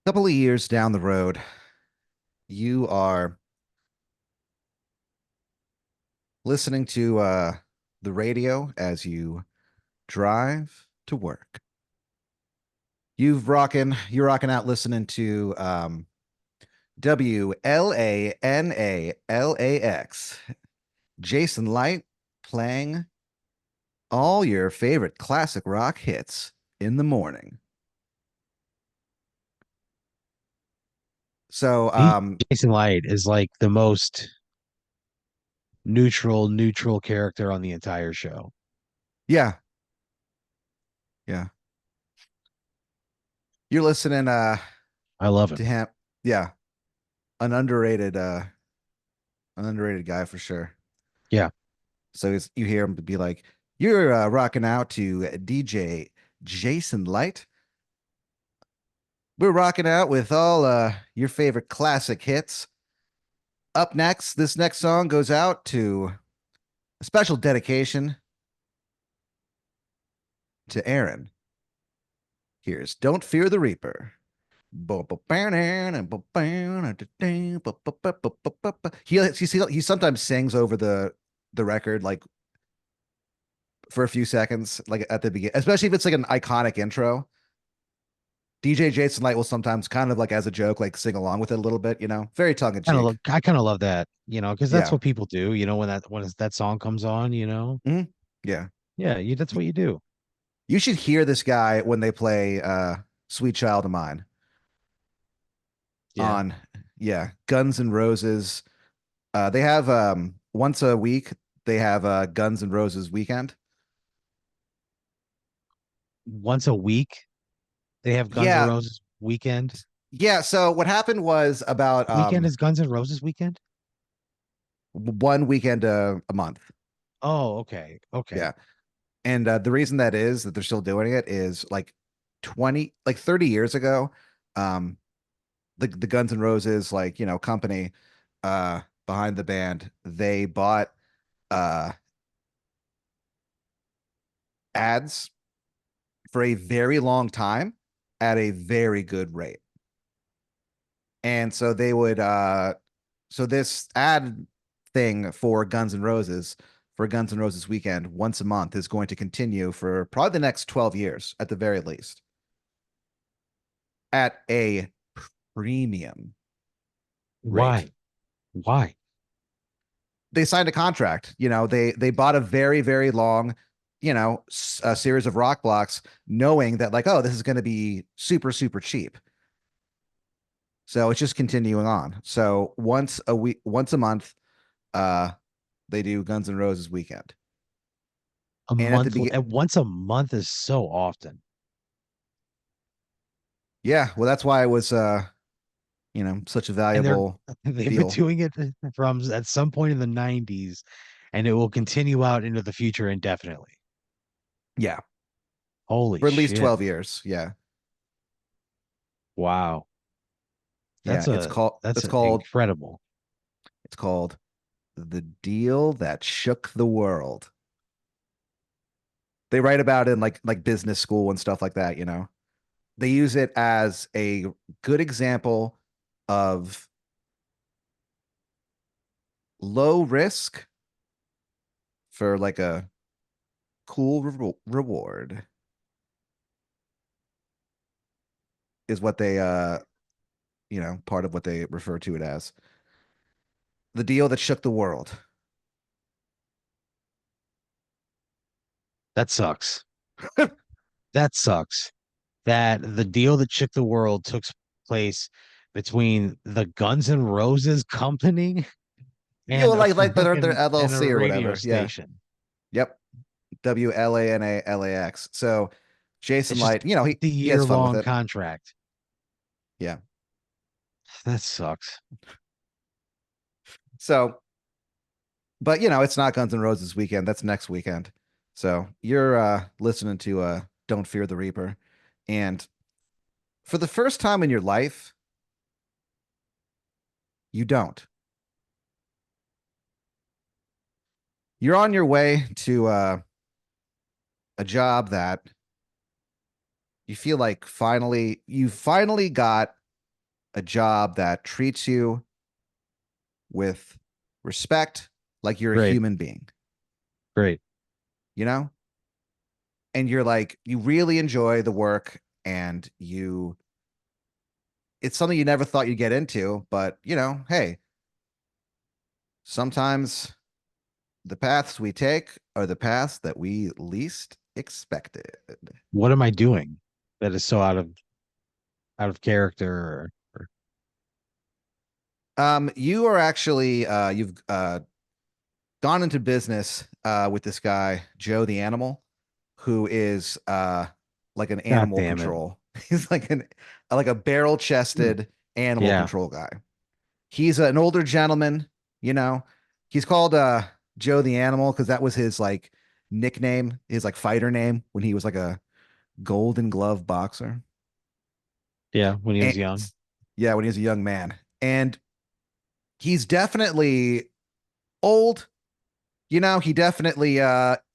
Couple of years down the road, you are listening to the radio as you drive to work. You're rocking out listening to WLANALAX. Jason Light playing all your favorite classic rock hits in the morning. So Jason Light is like the most neutral character on the entire show. yeah, yeah. You're listening I love to him. him. Yeah, an underrated guy for sure. Yeah. So you hear him be like, "You're rocking out to DJ Jason Light. We're rocking out with all your favorite classic hits. Up next, this next song goes out to a special dedication to Aaron. Here's Don't Fear the Reaper." He sometimes sings over the record like for a few seconds, like at the beginning, especially if it's like an iconic intro. DJ Jason Light will sometimes kind of like as a joke, like sing along with it a little bit, very tongue in cheek. I kind of love that, because that's Yeah. what people do, when that song comes on. Mhm. Yeah. Yeah, that's what you do. You should hear this guy when they play Sweet Child of Mine Yeah. on, yeah, Guns N' Roses. They have once a week, they have Guns N' Roses weekend. Once a week they have Guns N' Yeah. Roses weekend. Yeah. So what happened was about Weekend is Guns N' Roses weekend? one weekend a month. Oh, okay. Okay. Yeah. And the reason that is that they're still doing it is like 30 years ago, um, the Guns N' Roses, like, company behind the band, they bought uh ads for a very long time at a very good rate. And so they would so this ad thing for Guns N' Roses weekend once a month is going to continue for probably the next 12 years at the very least at a premium rate. Why? Why? They signed a contract. They bought a very very long, a series of rock blocks, knowing that like, oh, this is going to be super super cheap. So it's just continuing on. So once a week, once a month, uh, they do Guns N' Roses weekend. A And at the month beginning, and once a month is so often. yeah, well, that's why it was, such a And valuable they've been deal. doing it from at some point in the 90s, and it will continue out into the future indefinitely. Yeah, Holy for at least shit. 12 years. Yeah, Wow. yeah. That's incredible. It's called The Deal That Shook the World. They write about it in like business school and stuff like that. They use it as a good example of low risk for like a cool reward is what they part of what they refer to it as. The deal that shook the world. That sucks. That sucks. That the deal that shook the world took place between the Guns N' Roses company and a Like their fucking and a LLC or radio whatever. Yeah. station. Yep. WLANALAX. So Jason It's just Light, a 50 he year has fun with long it. contract. Yeah. That sucks. So, but it's not Guns N' Roses weekend. That's next weekend. So you're listening to Don't Fear the Reaper. And for the first time in your life, you don't. You're on your way to a job that you feel like you finally got a job that treats you with respect like you're a Great. human being, Great. you know? And you're like, you really enjoy the work and it's something you never thought you'd get into, but hey, sometimes the paths we take are the paths that we least expected. What am I doing that is so out of character or You are actually you've gone into business with this guy, Joe the Animal, who is like an God animal damn it. control. He's like a barrel-chested animal Yeah. control guy. He's an older gentleman, you know. He's called Joe the Animal because that was his like nickname, his like fighter name when he was like a Golden Glove boxer. Yeah. When he And was young. yeah, when he was a young man. And he's definitely old. He definitely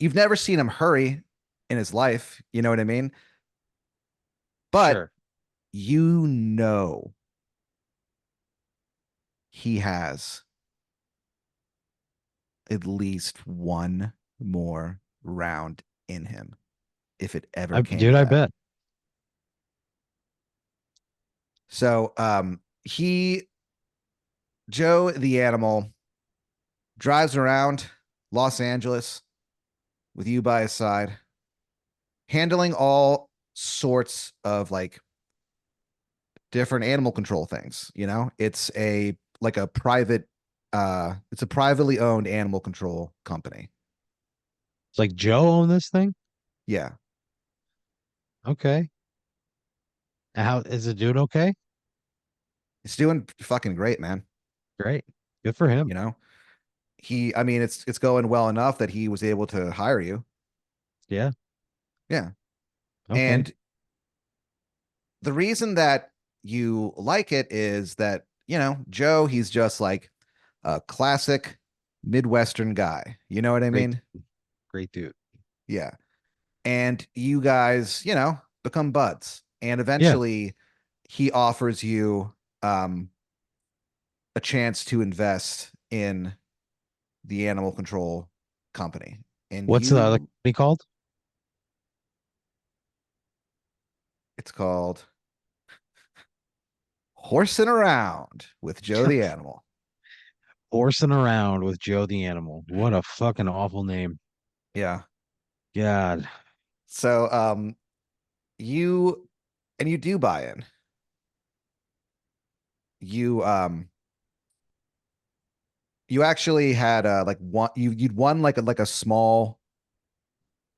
you've never seen him hurry in his life, you know what I mean? But Sure. you know he has at least one more round in him if it ever came Dude, to I that. bet. So he Joe the Animal drives around Los Angeles with you by his side, handling all sorts of like different animal control things. It's a like a private it's a privately owned animal control company. It's like Joe owned this thing. Yeah. Okay. How is the dude okay? It's doing fucking great, man. Great. Good for him. You know? I mean, it's going well enough that he was able to hire you. Yeah. Yeah. Okay. And the reason that you like it is that, Joe, he's just like a classic Midwestern guy. You know what I Great. mean? Great dude. Yeah. And you guys, become buds. And Yeah. eventually he offers you um a chance to invest in the animal control company. And What's the other company called? it's called Horsing Around with Joe the Animal. Horsing around with Joe the Animal. What a fucking awful name. Yeah. God. So you you do buy in. You actually had like one you'd won like a small,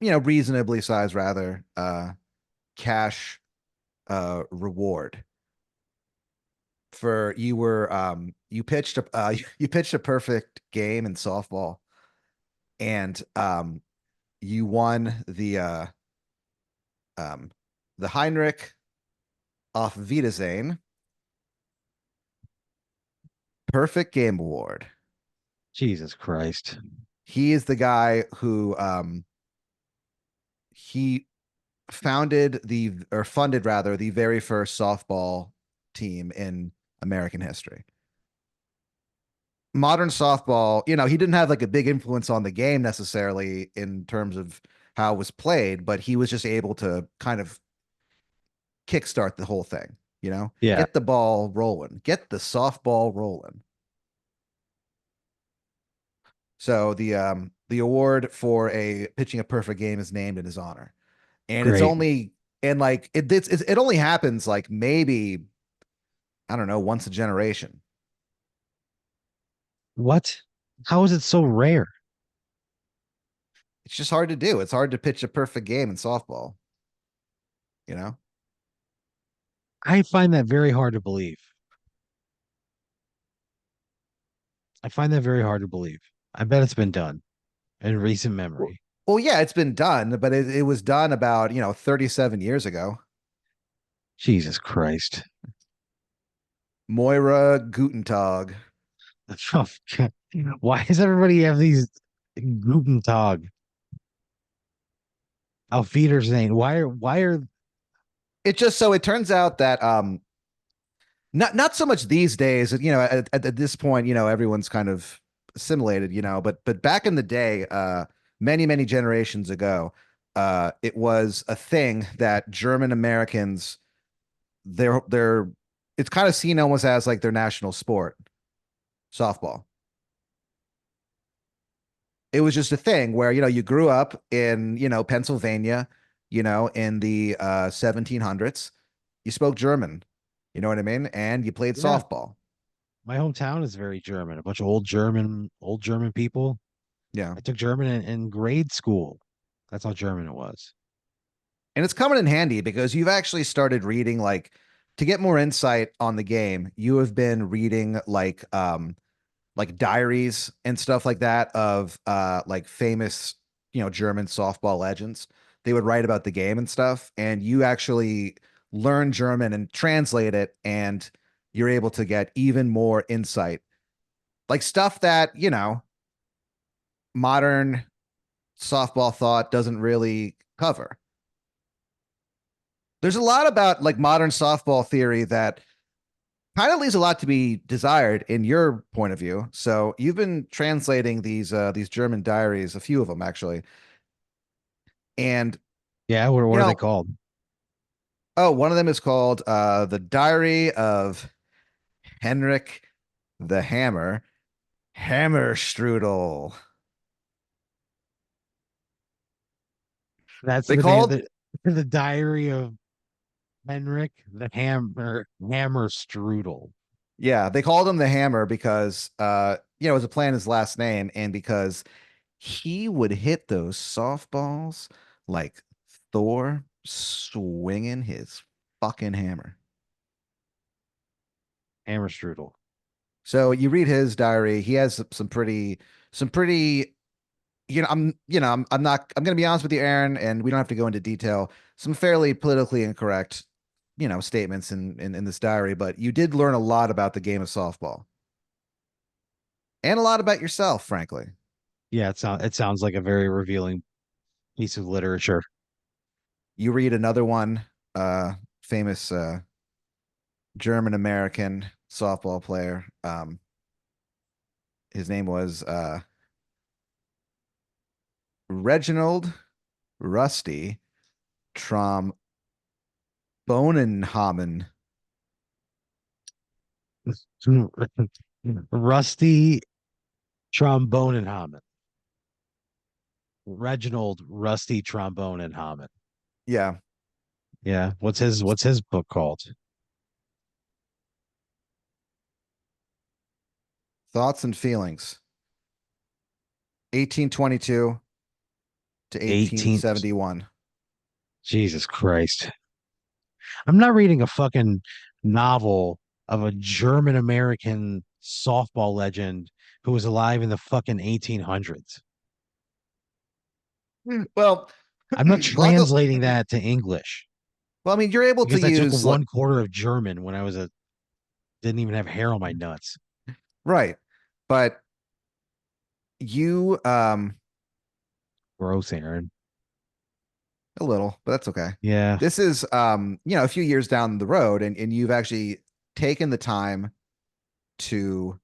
reasonably sized rather cash reward for you pitched a you pitched a perfect game in softball, and you won um the Heinrich auf Wiedersehen perfect game award. Jesus Christ. He is the guy who he founded the or funded rather the very first softball team in American history. Modern softball, he didn't have like a big influence on the game necessarily in terms of how it was played, but he was just able to kind of kickstart the whole thing, Yeah. get the ball rolling, get the softball rolling. So the award for a pitching a perfect game is named in his honor. And it's Great. only and like it only happens like maybe I don't know, once a generation. What? How is it so rare? It's just hard to do. It's hard to pitch a perfect game in softball, you know? I find that very hard to believe. I find that very hard to believe. I bet it's been done in recent Well, memory. well, yeah, it's been done, but it was done about, 37 years ago. Jesus Christ. Moira Gutentag. Oh, God. Why does everybody have these Guten Tag? Auf Wiedersehen. Why are It turns out that not so much these days. At this point, everyone's kind of assimilated, but back in the day, many generations ago, it was a thing that German Americans, they're it's kind of seen almost as like their national sport, softball. It was just a thing where, you grew up in, Pennsylvania, in the 1700s. You spoke German, you know what I mean? And you played Yeah, softball. my hometown is very German. A bunch of old German people. Yeah. I took German in grade school. That's how German it was. And it's coming in handy because you've actually started reading, like, to get more insight on the game. You have been reading like diaries and stuff like that of like famous, German softball legends. They would write about the game and stuff, and you actually learn German and translate it, and you're able to get even more insight, like stuff that, modern softball thought doesn't really cover. There's a lot about like modern softball theory that kind of leaves a lot to be desired in your point of view. So you've been translating these German diaries, a few of them actually. And Yeah, you what are they know, called? oh, one of them is called The Diary of Henrik the Hammer Strudel. That's They the name of called the Diary of Henrik the Hammer Strudel. Yeah, they called him the Hammer because it was a play in his last name, and because he would hit those softballs like Thor swinging his fucking hammer. Hammer Strudel. So you read his diary. He has some pretty, I'm going to be honest with you, Aaron, and we don't have to go into detail. Some fairly politically incorrect, statements in this diary, but you did learn a lot about the game of softball and a lot about yourself, frankly. Yeah, it sounds like a very revealing piece of literature. You read another one, famous German American softball player. His name was Reginald Rusty Trombonenhamen. Rusty Trombone and Hammond. Reginald Rusty Trombone and Hammond. Yeah, Yeah. What's his book called? Thoughts and Feelings, 1822 to 18. 1871. Jesus Christ. I'm not reading a fucking novel of a German American softball legend who was alive in the fucking 1800s. Well, I'm not luckily, translating that to English well, I mean, you're able to because I took use like, 1/4 of German when I was a didn't even have hair on my nuts. right, but you Gross, Aaron. a little, but that's okay. Yeah. This is a few years down the road, and you've actually taken the time to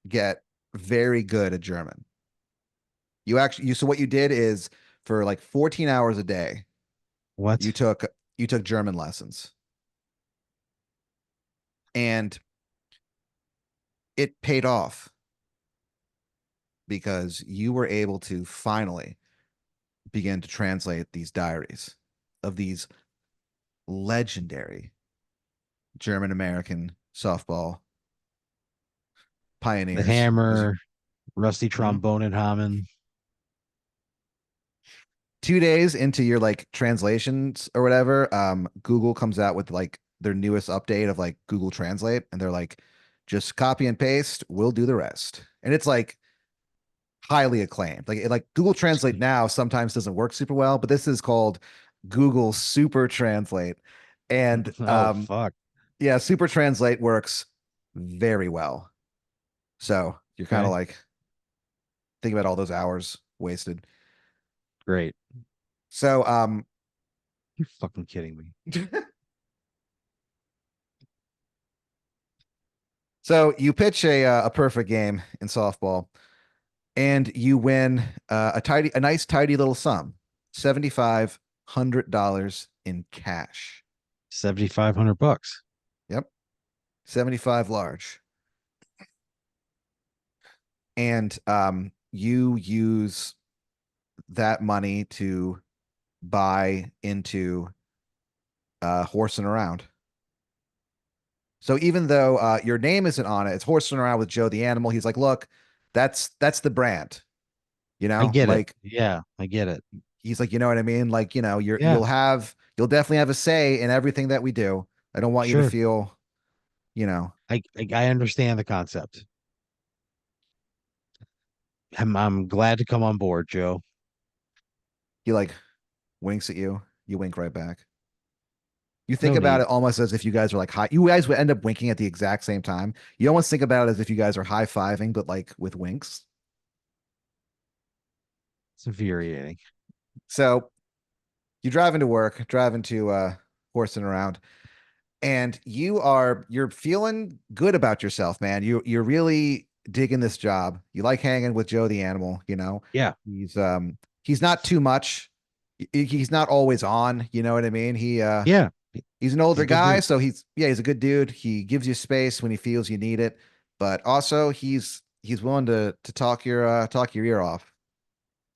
get very good at German. So what you did is for like 14 hours a day, you What? took you took German lessons, and it paid off because you were able to finally begin to translate these diaries of these legendary German American softball The pioneers. As you hammer, rusty Mhm. trombone and Hammond. 2 days into your like translations or whatever, Google comes out with like their newest update of like Google Translate, and they're like, just copy and paste, we'll do the rest. And it's like highly acclaimed. Like Google Translate now sometimes doesn't work super well, but this is called Google Super Translate. And Oh fuck. yeah, Super Translate works very well. So you're kind of Okay. like thinking about all those hours wasted. Great. So You're fucking kidding me. So you pitch a perfect game in softball, and you win a nice tidy little sum, $7,500 in cash. 7,500 bucks. Yep, 75 large, and you use that money to buy into horsing around. So even though your name isn't on it, it's horsing around with Joe the animal. He's like, look, that's the brand, I get it. like Yeah, I get it. he's like, you know what I mean? Like, Yeah, you'll definitely have a say in everything that we do. I don't want you to sure. feel, you know, I understand the concept. I'm glad to come on board, Joe. he like winks at you, you wink right back. You think No about need. it almost as if you guys are like high. You guys would end up winking at the exact same time. You almost think about it as if you guys are high fiving, but like with winks. It's infuriating. So you drive into work, drive into horsing around, and you're feeling good about yourself, man. You're really digging this job. You like hanging with Joe the animal, Yeah, He's not too much. He's not always on, you know what I mean? yeah. He's an He's older a good guy, dude. so he's a good dude. He gives you space when he feels you need it, but also he's willing to talk your ear off.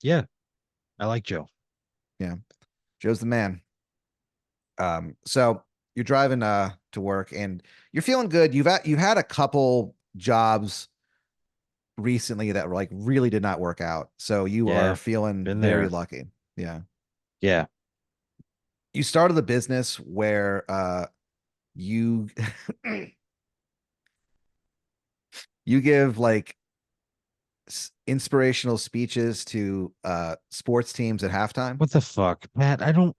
Yeah, I like Joe. Yeah. Joe's the man. So you're driving to work and you're feeling good. You've had a couple jobs recently that like really did not work out. So you are Yeah, feeling been very there. lucky. Yeah. Yeah. You started the business where you you give like inspirational speeches to sports teams at halftime. What the fuck, Matt? I don't.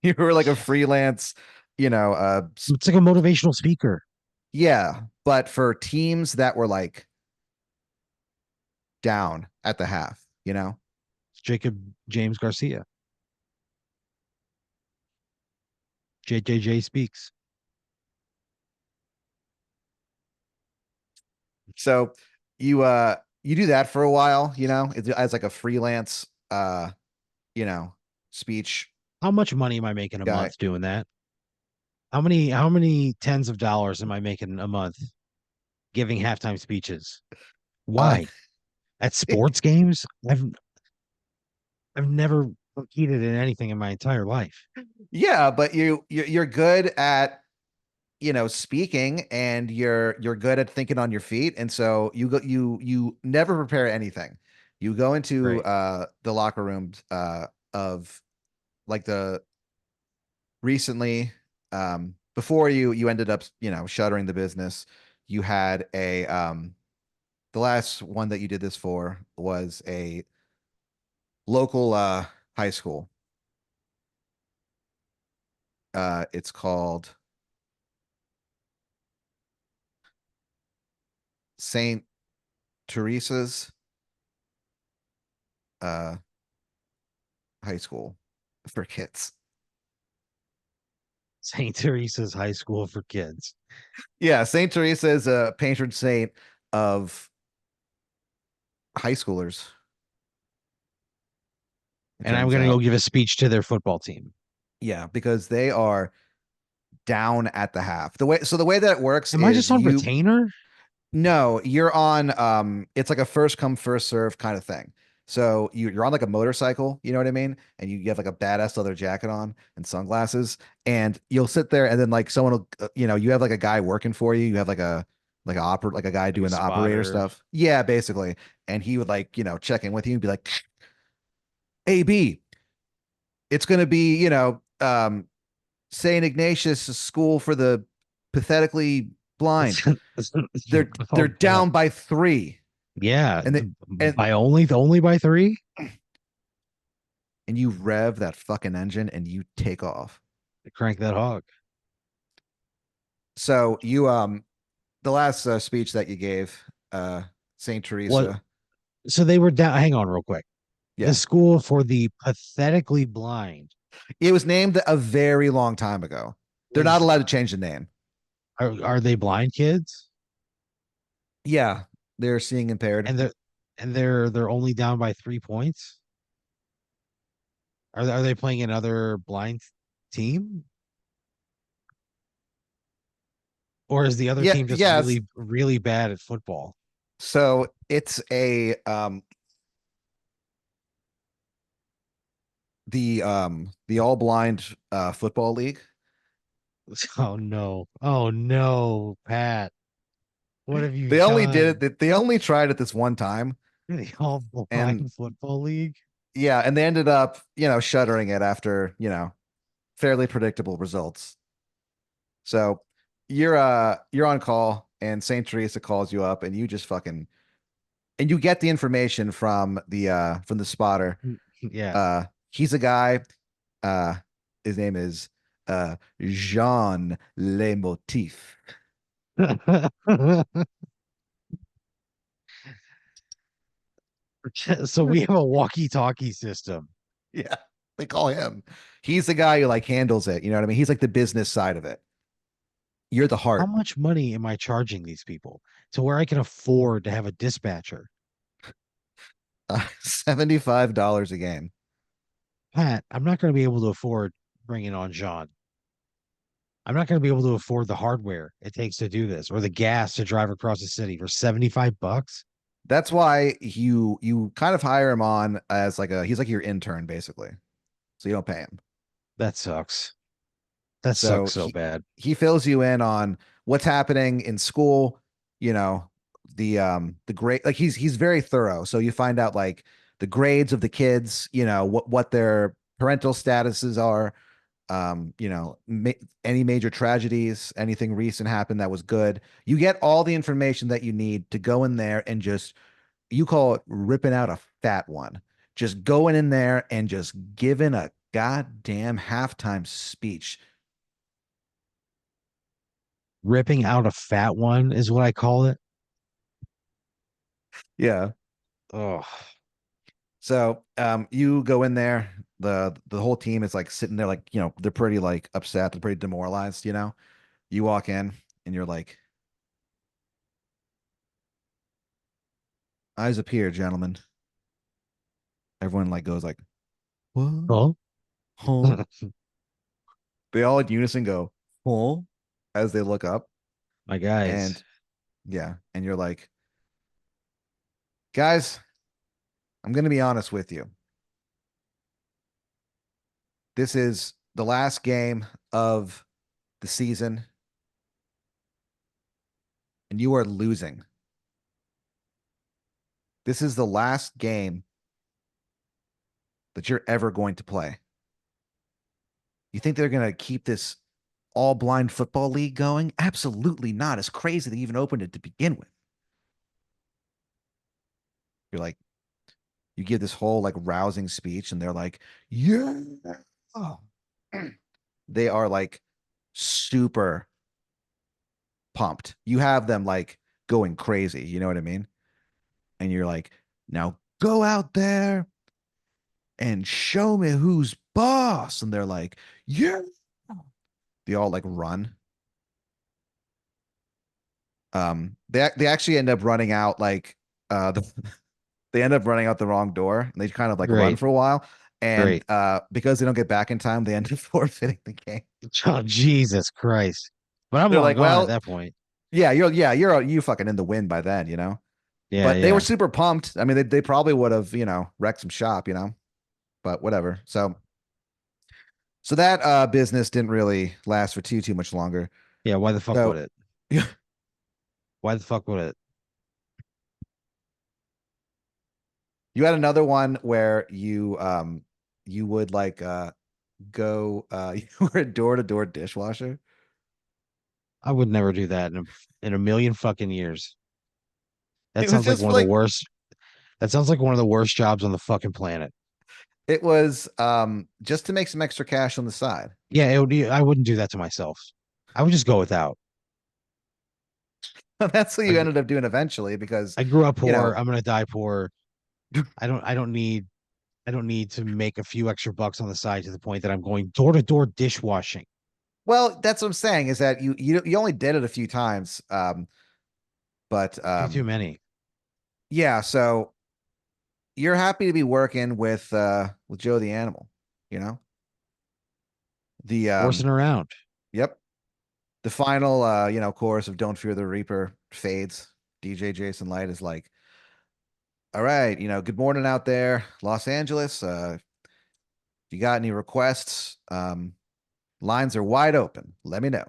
You were like a freelance, It's like a motivational speaker. yeah, but for teams that were like down at the half. It's Jacob James Garcia. JJJ speaks. So you do that for a while, as like a freelance you know, speech How much money am I making a guy. month doing that? How many tens of dollars am I making a month giving halftime speeches? Uh Why? At sports games? I've never competed in anything in my entire life. yeah, but you're good at speaking, and you're good at thinking on your feet, and so you never prepare anything. You go into Right. the locker rooms of like the recently before you ended up shuttering the business. You had a the last one that you did this for was a local high school. It's called St. Teresa's uh high school for kids. St. Teresa's High School for Kids. Yeah, St. Teresa is a patron saint of high schoolers. It And I'm turns going to go out. give a speech to their football team. Yeah, because they are down at the half. The way that it works Am I just is on retainer? no, you're on it's like a first come first serve kind of thing. So you're on like a motorcycle, you know what I mean? And you have like a badass leather jacket on and sunglasses, and you'll sit there, and then like someone will you have like a guy working for you. You have like a guy Like a doing the operator spotter. stuff. Yeah, basically. And he would like, check in with you and be like, AB, it's gonna be, St. Ignatius School for the Pathetically Blind. They're Oh God. down by 3. Yeah. And they and By only by three? and you rev that fucking engine and you take off. Crank that hog. So the last speech that you gave, Saint What Teresa, so they were down, hang on real quick. The yeah, school for the pathetically blind it was named a very long time ago. They're not was allowed to change the name. Are they blind kids? Yeah, they're seeing impaired. And they're only down by 3 points? Are they playing another blind team? Or is the other Yeah, team just yes. really, really bad at football? So it's a the all blind football league. Oh no. Oh no, Pat. What have you They only done? did it. They only tried it this one time, The all and blind football league? yeah, and they ended up shuttering it after fairly predictable results. So you're on call, and Saint Teresa calls you up, and you just fucking and you get the information from the spotter. Yeah. He's a guy. Uh, his name is Jean Lemotif. So we have a walkie-talkie system. Yeah, they call him. He's the guy who like handles it. You know what I mean? He's like the business side of it. You're the How heart. much money am I charging these people to where I can afford to have a dispatcher? $75 a game. Pat, I'm not going to be able to afford bringing on John. I'm not going to be able to afford the hardware it takes to do this or the gas to drive across the city for 75 bucks. That's why you kind of hire him on as like a he's like your intern basically. So you don't pay him. That sucks. That So sucks so bad. he fills you in on what's happening in school, you know, the grade like he's very thorough. So you find out like the grades of the kids, what their parental statuses are, any major tragedies, anything recent happened that was good. You get all the information that you need to go in there and just you call it ripping out a fat one. Just going in there and just giving a goddamn halftime speech. Ripping out a fat one is what I call it. Yeah. Oh, So you go in there, the whole team is like sitting there like, they're pretty like upset, they're pretty demoralized. You walk in and you're like, eyes up here, gentlemen. Everyone like goes like, what? oh, Huh? They all in unison go, huh? As they look up. my guys. And yeah, and you're like, guys, I'm gonna be honest with you. This is the last game of the season, and you are losing. This is the last game that you're ever going to play. You think they're going to keep this all blind football league going? Absolutely not. It's crazy they even opened it to begin with. You're like, you give this whole like rousing speech, and they're like, yeah. Oh. They are like super pumped. You have them like going crazy. You know what I mean? And you're like, now go out there and show me who's boss. And they're like, yeah. They all like run. They actually end up running out like they end up running out the wrong door, and they kind of like run Great, for a while. And great. because they don't get back in time, they end up forfeiting the game. Oh, Jesus Christ. But I'm They're long like, gone at well, that point. yeah, you're you fucking in the win by then. Yeah, But they were yeah. super pumped. I mean, they probably would have, wrecked some shop. But whatever. So that business didn't really last for too much longer. Yeah, why the fuck would So it? you Why the fuck would it? had another one where you would like go you were a door-to-door dishwasher. I would never do that in a million fucking years. That It was sounds like just one of the like worst. That sounds like one of the worst jobs on the fucking planet. it was just to make some extra cash on the side. Yeah, it would be, I wouldn't do that to myself. I would just go without. That's what I you gr- ended up doing eventually because I grew up you poor. know I'm gonna die poor. I don't need to make a few extra bucks on the side to the point that I'm going door to door dishwashing. Well, that's what I'm saying is that you only did it a few times. But Few too many. yeah, so you're happy to be working with Joe the Animal, you know? The Horsing around. yep. The final chorus of Don't Fear the Reaper fades. DJ Jason Light is like, all right, good morning out there, Los Angeles. If you got any requests, lines are wide open. Let me know.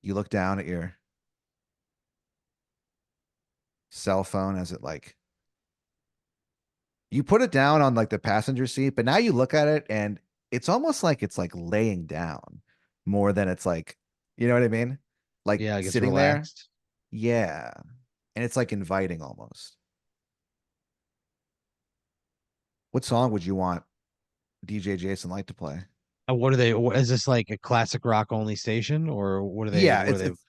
You look down at your cell phone as it like you put it down on like the passenger seat, but now you look at it and it's almost like it's like laying down more than it's like, you know what I mean? Like Yeah, it gets sitting there. relaxed. Yeah. And it's like inviting almost. What song would you want DJ Jason Light to play? What are they? Is this like a classic rock only station, or what are they? Yeah, What are it's they? it's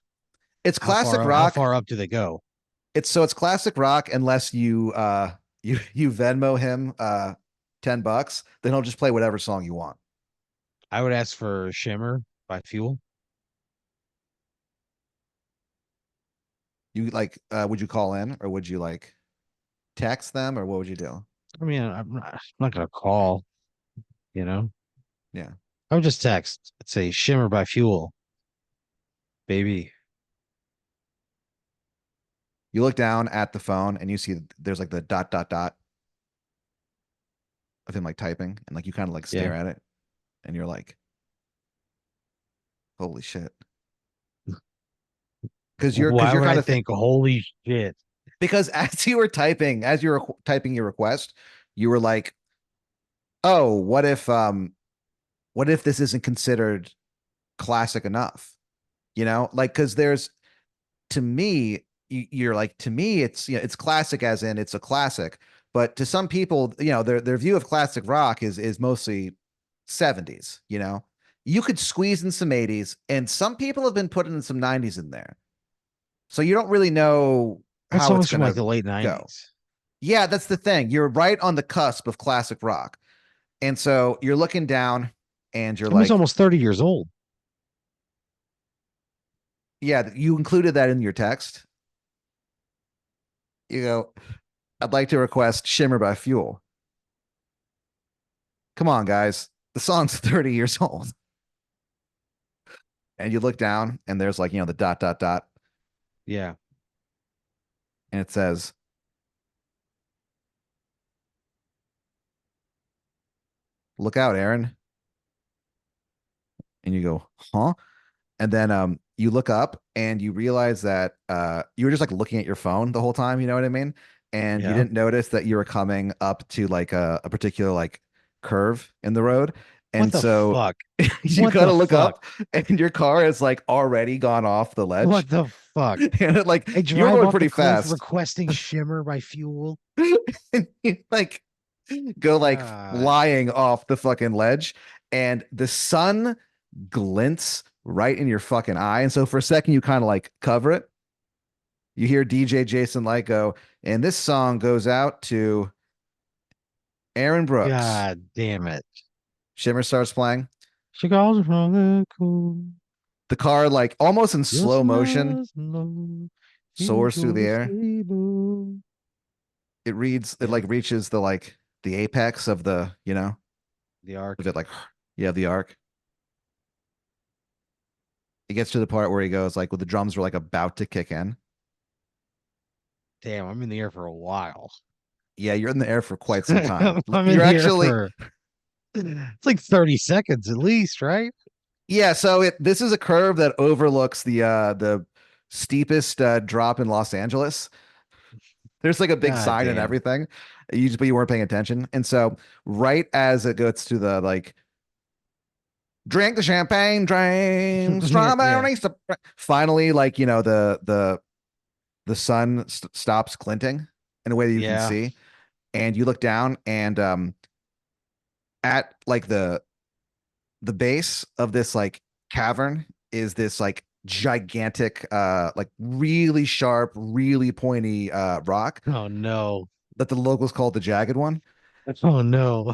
it's classic rock. How far up do they go? It's classic rock unless you Venmo him $10, then he'll just play whatever song you want. I would ask for Shimmer by Fuel. You like would you call in or would you like text them or what would you do? I mean, I'm not gonna call, you know. Yeah. I would just text. I'd say Shimmer by Fuel, baby. You look down at the phone and you see there's like the dot dot dot of him like typing and like you kind of like Yeah. stare at it and you're like, holy shit. Because Why you're would kind I of think, holy shit? because as you were typing your request, you were like, oh, what if this isn't considered classic enough? Like because there's to me, you're like to me, it's classic as in it's a classic, but to some people, their view of classic rock is mostly 70s. You could squeeze in some 80s, and some people have been putting in some 90s in there, so you don't really know What how it's songs from like gonna the late go. '90s? Yeah, that's the thing. You're right on the cusp of classic rock, and so you're looking down, and you're I mean, it's like, almost 30 years old. yeah, you included that in your text. You go, I'd like to request Shimmer by Fuel. Come on, guys. The song's 30 years old. And you look down and there's like, the dot, dot, dot. Yeah. And it says, look out, Aaron. And you go, huh? And then you look up and you realize that you were just like looking at your phone the whole time, you know what I mean? And you Yeah. didn't notice that you were coming up to like a particular like curve in the road. What And the so fuck? you What gotta the look fuck? up and your car has like already gone off the ledge. What the fuck? And like I you were drive going off the pretty cliff fast. requesting Shimmer by Fuel. And you like go like God. flying off the fucking ledge and the sun glints right in your fucking eye. And so for a second, you kind of like cover it. You hear DJ Jason Light go, and this song goes out to Aaron Brooks. God damn it. Shimmer starts playing. She calls from the cool. The car, like almost in Your slow motion, smile is low. Feels soars through the so air. stable. It Yeah. like reaches the apex of The of arc. it, like, yeah, the arc. It gets to the part where he goes, like, when the drums were like about to kick in. Damn, I'm in the air for a while. Yeah, you're in the air for quite some time. I'm in You're the air actually, for it's like 30 seconds at least, right? yeah. So this is a curve that overlooks the steepest drop in Los Angeles. There's like a big God sign and damn. everything. But you weren't paying attention. And so right as it gets to the like drink the champagne, drink Yeah, yeah, strawberries. Finally, like the sun stops glinting in a way that you can yeah. see, and you look down and at like the base of this like cavern is this like gigantic like really sharp really pointy rock Oh no. that the locals call the jagged one. Oh no.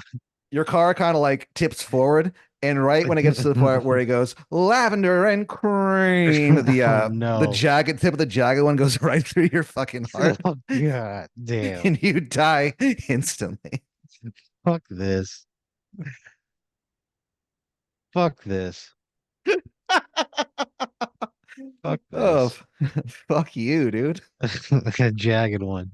Your car kind of like tips forward And right when it gets to the part where he goes lavender and cream, Oh the no. jagged tip of the jagged one goes right through your fucking heart, Oh god damn. and you die instantly. Fuck this. Fuck this. Fuck Oh, this. fuck you, dude. A jagged one.